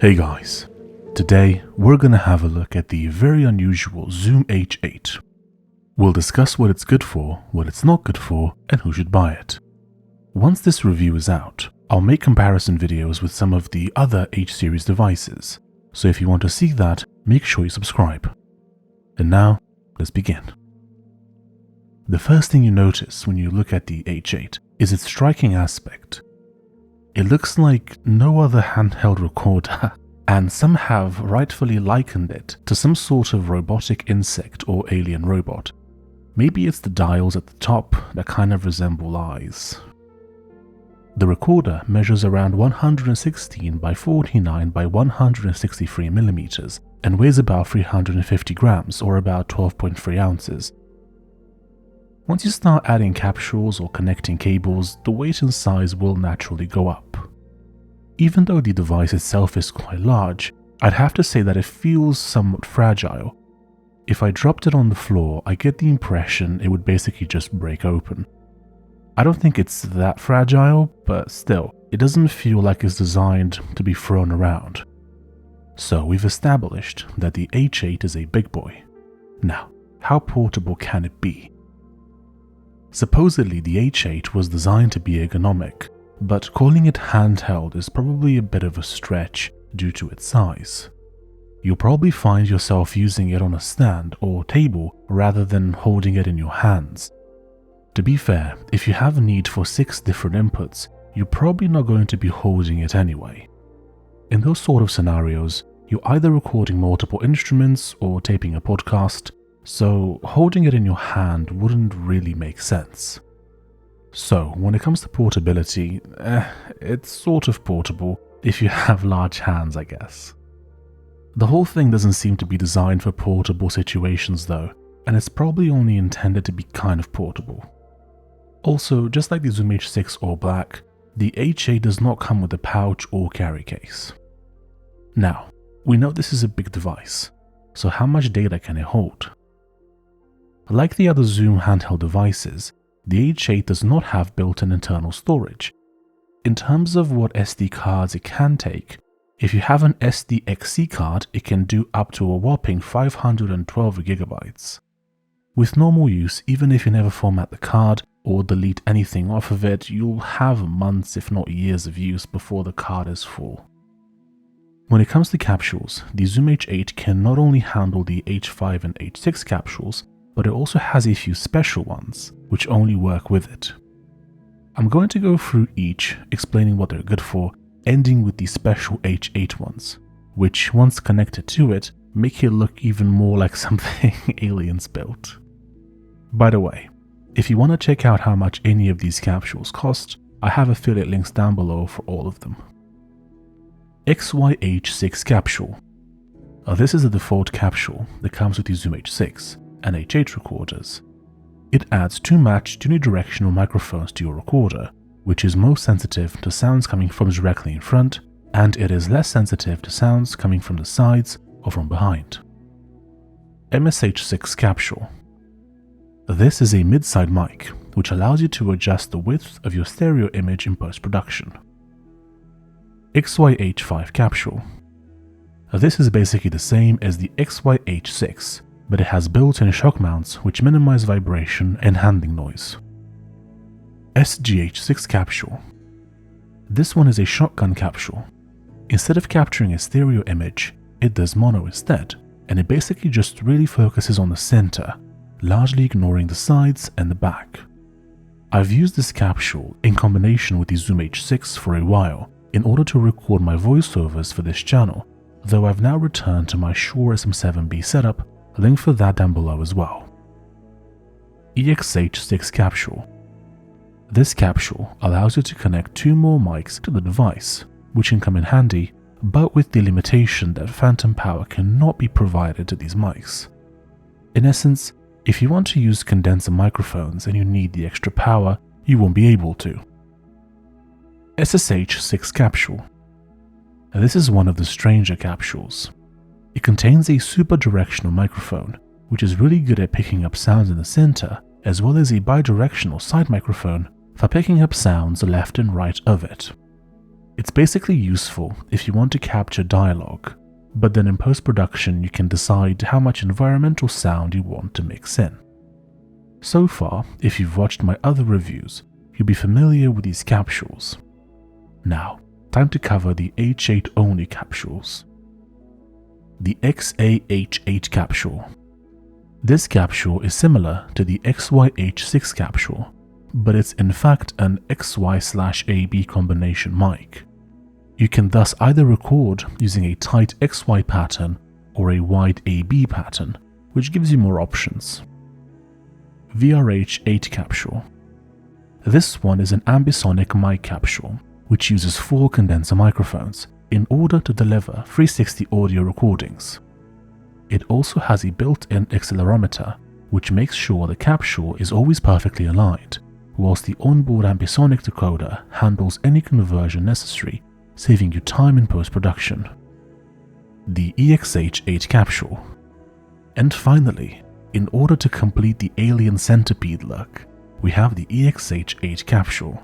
Hey guys, today we're gonna have a look at the very unusual Zoom H8. We'll discuss what it's good for, what it's not good for, and who should buy it. Once this review is out, I'll make comparison videos with some of the other H-series devices, so if you want to see that, make sure you subscribe. And now, let's begin. The first thing you notice when you look at the H8 is its striking aspect. It looks like no other handheld recorder, and some have rightfully likened it to some sort of robotic insect or alien robot. Maybe it's the dials at the top that kind of resemble eyes. The recorder measures around 116 by 49 by 163 millimeters and weighs about 350 grams or about 12.3 ounces. Once you start adding capsules or connecting cables, the weight and size will naturally go up. Even though the device itself is quite large, I'd have to say that it feels somewhat fragile. If I dropped it on the floor, I get the impression it would basically just break open. I don't think it's that fragile, but still, it doesn't feel like it's designed to be thrown around. So we've established that the H8 is a big boy. Now, how portable can it be? Supposedly the H8 was designed to be ergonomic, but calling it handheld is probably a bit of a stretch due to its size. You'll probably find yourself using it on a stand or table rather than holding it in your hands. To be fair, if you have a need for 6 different inputs, you're probably not going to be holding it anyway. In those sort of scenarios, you're either recording multiple instruments or taping a podcast, so holding it in your hand wouldn't really make sense. So when it comes to portability, it's sort of portable if you have large hands, I guess. The whole thing doesn't seem to be designed for portable situations though, and it's probably only intended to be kind of portable. Also, just like the Zoom H6 All Black, the H8 does not come with a pouch or carry case. Now, we know this is a big device, so how much data can it hold? Like the other Zoom handheld devices, the H8 does not have built-in internal storage. In terms of what SD cards it can take, if you have an SDXC card, it can do up to a whopping 512 gigabytes. With normal use, even if you never format the card or delete anything off of it, you'll have months if not years of use before the card is full. When it comes to capsules, the Zoom H8 can not only handle the H5 and H6 capsules, but it also has a few special ones, which only work with it. I'm going to go through each, explaining what they're good for, ending with the special H8 ones, which once connected to it, make it look even more like something aliens built. By the way, if you want to check out how much any of these capsules cost, I have affiliate links down below for all of them. XY-H6 capsule. This is a default capsule that comes with the Zoom H6 and H8 recorders. It adds 2 matched unidirectional microphones to your recorder, which is most sensitive to sounds coming from directly in front, and it is less sensitive to sounds coming from the sides or from behind. MSH6 capsule. This is a mid-side mic, which allows you to adjust the width of your stereo image in post-production. XY-H5 capsule. This is basically the same as the XY-H6, but it has built-in shock mounts which minimize vibration and handling noise. SGH6 capsule. This one is a shotgun capsule. Instead of capturing a stereo image, it does mono instead, and it basically just really focuses on the center, largely ignoring the sides and the back. I've used this capsule in combination with the Zoom H6 for a while in order to record my voiceovers for this channel, though I've now returned to my Shure SM7B setup, link for that down below as well. EXH6 capsule. This capsule allows you to connect 2 more mics to the device, which can come in handy, but with the limitation that phantom power cannot be provided to these mics. In essence, if you want to use condenser microphones and you need the extra power, you won't be able to. SSH6 capsule. This is one of the stranger capsules. It contains a super directional microphone, which is really good at picking up sounds in the center, as well as a bidirectional side microphone for picking up sounds left and right of it. It's basically useful if you want to capture dialogue, but then in post-production you can decide how much environmental sound you want to mix in. So far, if you've watched my other reviews, you'll be familiar with these capsules. Now, time to cover the H8 only capsules. The XA-H8 capsule. This capsule is similar to the XY-H6 capsule, but it's in fact an XY/AB combination mic. You can thus either record using a tight XY pattern or a wide AB pattern, which gives you more options. VRH8 capsule. This one is an ambisonic mic capsule, which uses 4 condenser microphones in order to deliver 360 audio recordings. It also has a built-in accelerometer, which makes sure the capsule is always perfectly aligned, whilst the onboard ambisonic decoder handles any conversion necessary, saving you time in post-production. The EXH8 capsule. And finally, in order to complete the alien centipede look, we have the EXH8 capsule.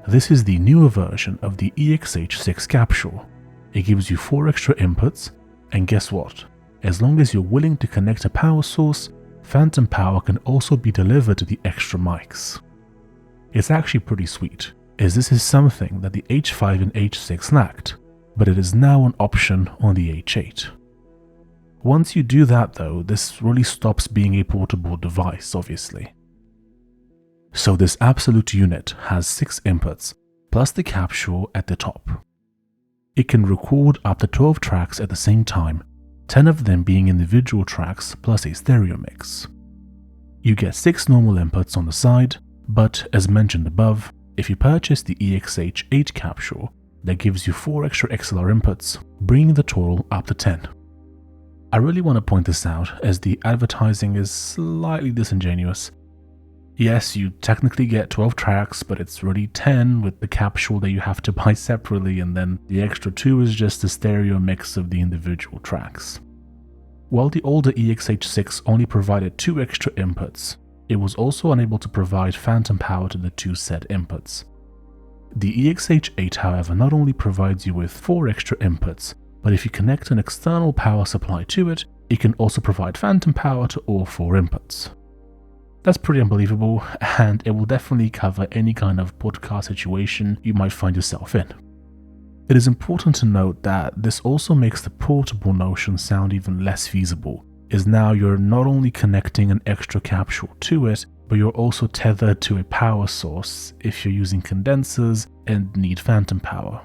This is the newer version of the EXH6 capsule. It gives you 4 extra inputs, and guess what? As long as you're willing to connect a power source, phantom power can also be delivered to the extra mics. It's actually pretty sweet, as this is something that the H5 and H6 lacked, but it is now an option on the H8. Once you do that though, this really stops being a portable device, obviously. So this absolute unit has 6 inputs, plus the capsule at the top. It can record up to 12 tracks at the same time, 10 of them being individual tracks plus a stereo mix. You get 6 normal inputs on the side, but as mentioned above, if you purchase the EXH8 capsule, that gives you 4 extra XLR inputs, bringing the total up to 10. I really want to point this out as the advertising is slightly disingenuous. Yes, you technically get 12 tracks, but it's really 10 with the capsule that you have to buy separately, and then the extra 2 is just a stereo mix of the individual tracks. While the older EXH6 only provided 2 extra inputs, it was also unable to provide phantom power to the 2 said inputs. The EXH8, however, not only provides you with 4 extra inputs, but if you connect an external power supply to it, it can also provide phantom power to all 4 inputs. That's pretty unbelievable, and it will definitely cover any kind of podcast situation you might find yourself in. It is important to note that this also makes the portable notion sound even less feasible, as now you're not only connecting an extra capsule to it, but you're also tethered to a power source if you're using condensers and need phantom power.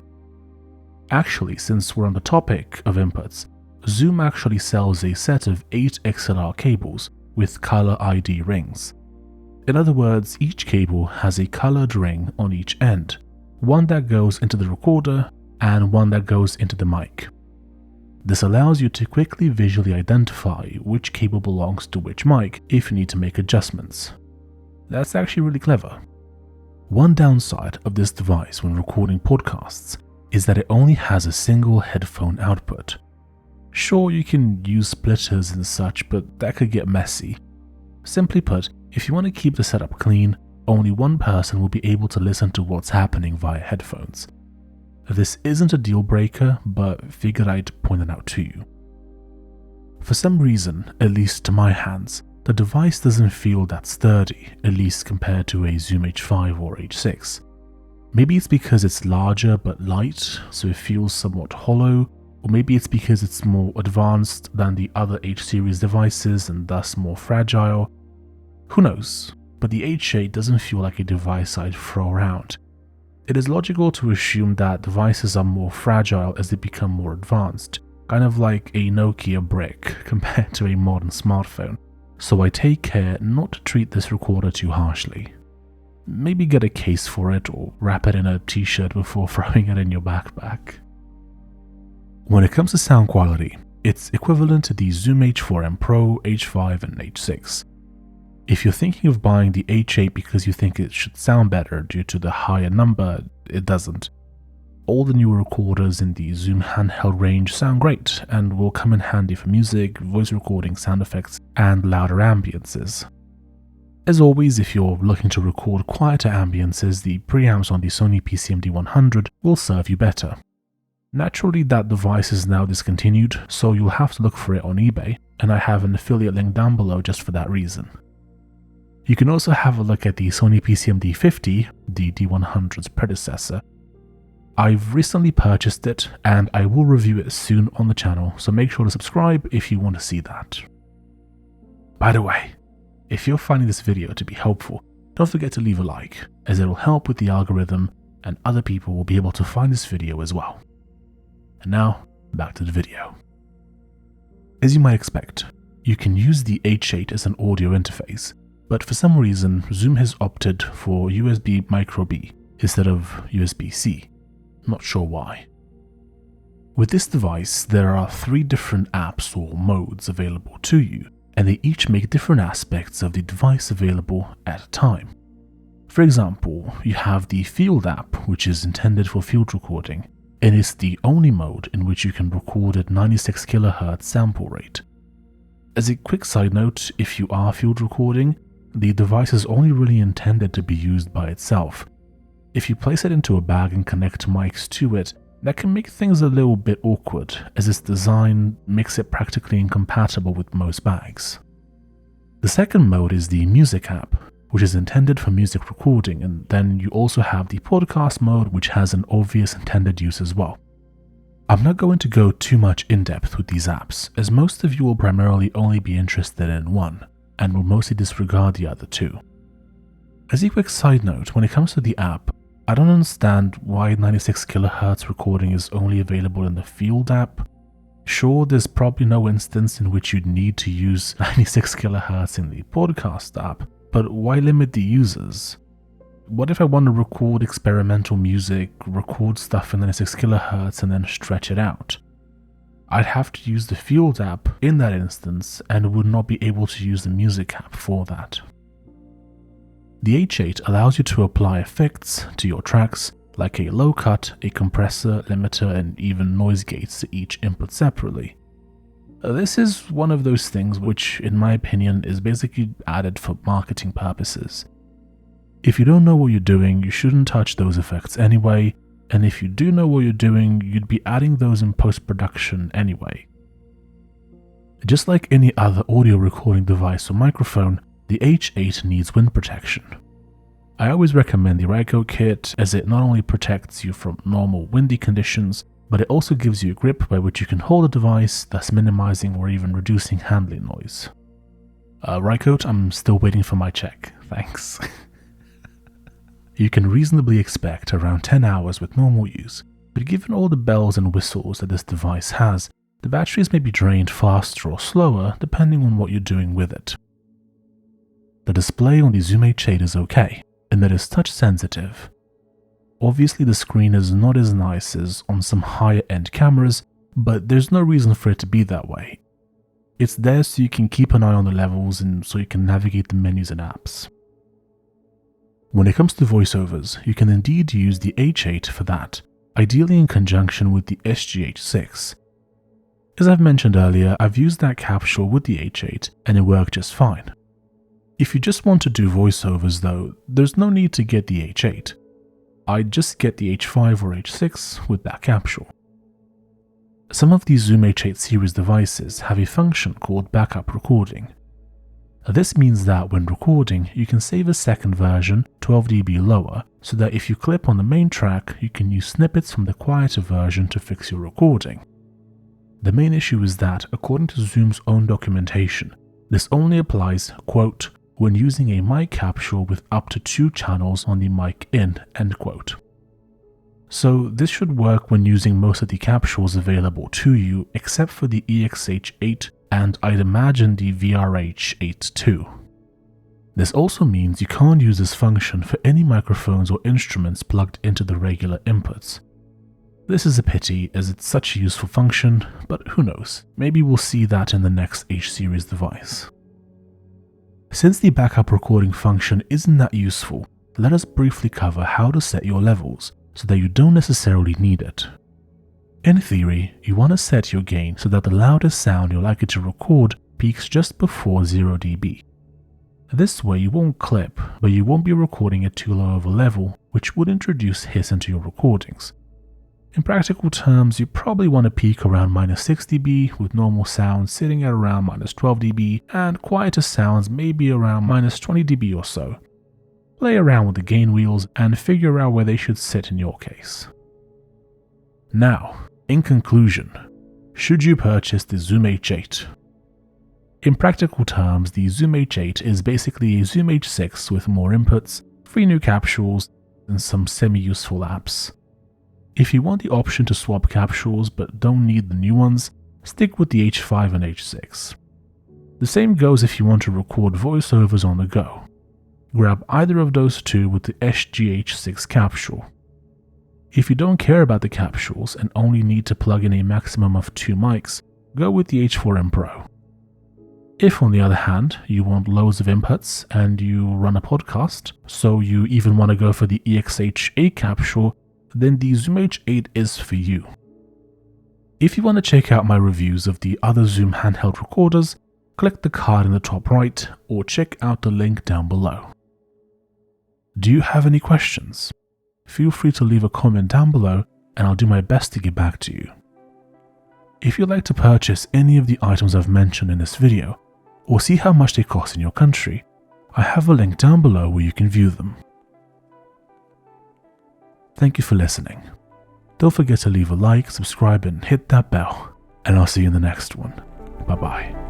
Actually, since we're on the topic of inputs, Zoom actually sells a set of 8 XLR cables with color ID rings. In other words, each cable has a colored ring on each end, one that goes into the recorder and one that goes into the mic. This allows you to quickly visually identify which cable belongs to which mic if you need to make adjustments. That's actually really clever. One downside of this device when recording podcasts is that it only has a single headphone output. Sure, you can use splitters and such, but that could get messy. Simply put, if you want to keep the setup clean, only one person will be able to listen to what's happening via headphones. This isn't a deal breaker, but figured I'd point it out to you. For some reason, at least to my hands, the device doesn't feel that sturdy, at least compared to a Zoom H5 or H6. Maybe it's because it's larger but light, so it feels somewhat hollow, or maybe it's because it's more advanced than the other H-series devices and thus more fragile. Who knows, but the H8 doesn't feel like a device I'd throw around. It is logical to assume that devices are more fragile as they become more advanced, kind of like a Nokia brick compared to a modern smartphone, so I take care not to treat this recorder too harshly. Maybe get a case for it or wrap it in a t-shirt before throwing it in your backpack. When it comes to sound quality, it's equivalent to the Zoom H4n Pro, H5 and H6. If you're thinking of buying the H8 because you think it should sound better due to the higher number, it doesn't. All the newer recorders in the Zoom handheld range sound great and will come in handy for music, voice recording, sound effects, and louder ambiances. As always, if you're looking to record quieter ambiences, the preamps on the Sony PCMD100 will serve you better. Naturally, that device is now discontinued, so you'll have to look for it on eBay, and I have an affiliate link down below just for that reason. You can also have a look at the Sony PCMD50, the D100's predecessor. I've recently purchased it, and I will review it soon on the channel, so make sure to subscribe if you want to see that. By the way, if you're finding this video to be helpful, don't forget to leave a like, as it will help with the algorithm and other people will be able to find this video as well. And now, back to the video. As you might expect, you can use the H8 as an audio interface, but for some reason Zoom has opted for USB Micro B instead of USB-C. Not sure why. With this device, there are 3 different apps or modes available to you, and they each make different aspects of the device available at a time. For example, you have the Field app, which is intended for field recording, and it's the only mode in which you can record at 96 kHz sample rate. As a quick side note, if you are field recording, the device is only really intended to be used by itself. If you place it into a bag and connect mics to it, that can make things a little bit awkward, as its design makes it practically incompatible with most bags. The second mode is the Music app, which is intended for music recording, and then you also have the Podcast mode, which has an obvious intended use as well. I'm not going to go too much in depth with these apps, as most of you will primarily only be interested in one, and will mostly disregard the other 2. As a quick side note, when it comes to the app, I don't understand why 96 kHz recording is only available in the Field app. Sure, there's probably no instance in which you'd need to use 96 kHz in the Podcast app, but why limit the users? What if I want to record experimental music, record stuff in 96 kHz and then stretch it out? I'd have to use the Field app in that instance and would not be able to use the Music app for that. The H8 allows you to apply effects to your tracks, like a low cut, a compressor, limiter, and even noise gates to each input separately. This is one of those things which, in my opinion, is basically added for marketing purposes. If you don't know what you're doing, you shouldn't touch those effects anyway, and if you do know what you're doing, you'd be adding those in post-production anyway. Just like any other audio recording device or microphone, the H8 needs wind protection. I always recommend the Ryko kit, as it not only protects you from normal windy conditions, but it also gives you a grip by which you can hold the device, thus minimizing or even reducing handling noise. Ryko, I'm still waiting for my check, thanks. You can reasonably expect around 10 hours with normal use, but given all the bells and whistles that this device has, the batteries may be drained faster or slower depending on what you're doing with it. The display on the Zoom H8 is okay, and that is touch sensitive. Obviously the screen is not as nice as on some higher end cameras, but there's no reason for it to be that way. It's there so you can keep an eye on the levels and so you can navigate the menus and apps. When it comes to voiceovers, you can indeed use the H8 for that, ideally in conjunction with the SG-H6. As I've mentioned earlier, I've used that capsule with the H8 and it worked just fine. If you just want to do voiceovers though, there's no need to get the H8. I'd just get the H5 or H6 with that capsule. Some of these Zoom H8 series devices have a function called backup recording. This means that when recording, you can save a second version 12 dB lower, so that if you clip on the main track, you can use snippets from the quieter version to fix your recording. The main issue is that, according to Zoom's own documentation, this only applies, quote, when using a mic capsule with up to 2 channels on the mic in, end quote. So this should work when using most of the capsules available to you except for the EXH8 and I'd imagine the VRH8 too. This also means you can't use this function for any microphones or instruments plugged into the regular inputs. This is a pity as it's such a useful function, but who knows, maybe we'll see that in the next H-series device. Since the backup recording function isn't that useful, let us briefly cover how to set your levels so that you don't necessarily need it. In theory, you want to set your gain so that the loudest sound you're likely to record peaks just before 0 dB. This way you won't clip, but you won't be recording at too low of a level, which would introduce hiss into your recordings. In practical terms, you probably want to peak around -6 dB, with normal sounds sitting at around -12 dB, and quieter sounds maybe around -20 dB or so. Play around with the gain wheels and figure out where they should sit in your case. Now, in conclusion, should you purchase the Zoom H8? In practical terms, the Zoom H8 is basically a Zoom H6 with more inputs, 3 new capsules, and some semi-useful apps. If you want the option to swap capsules but don't need the new ones, stick with the H5 and H6. The same goes if you want to record voiceovers on the go. Grab either of those two with the SGH6 capsule. If you don't care about the capsules and only need to plug in a maximum of 2 mics, go with the H4n Pro. If, on the other hand, you want loads of inputs and you run a podcast, so you even want to go for the EXH8 capsule, then the Zoom H8 is for you. If you want to check out my reviews of the other Zoom handheld recorders, click the card in the top right or check out the link down below. Do you have any questions? Feel free to leave a comment down below and I'll do my best to get back to you. If you'd like to purchase any of the items I've mentioned in this video, or see how much they cost in your country, I have a link down below where you can view them. Thank you for listening. Don't forget to leave a like, subscribe and hit that bell, and I'll see you in the next one. Bye bye.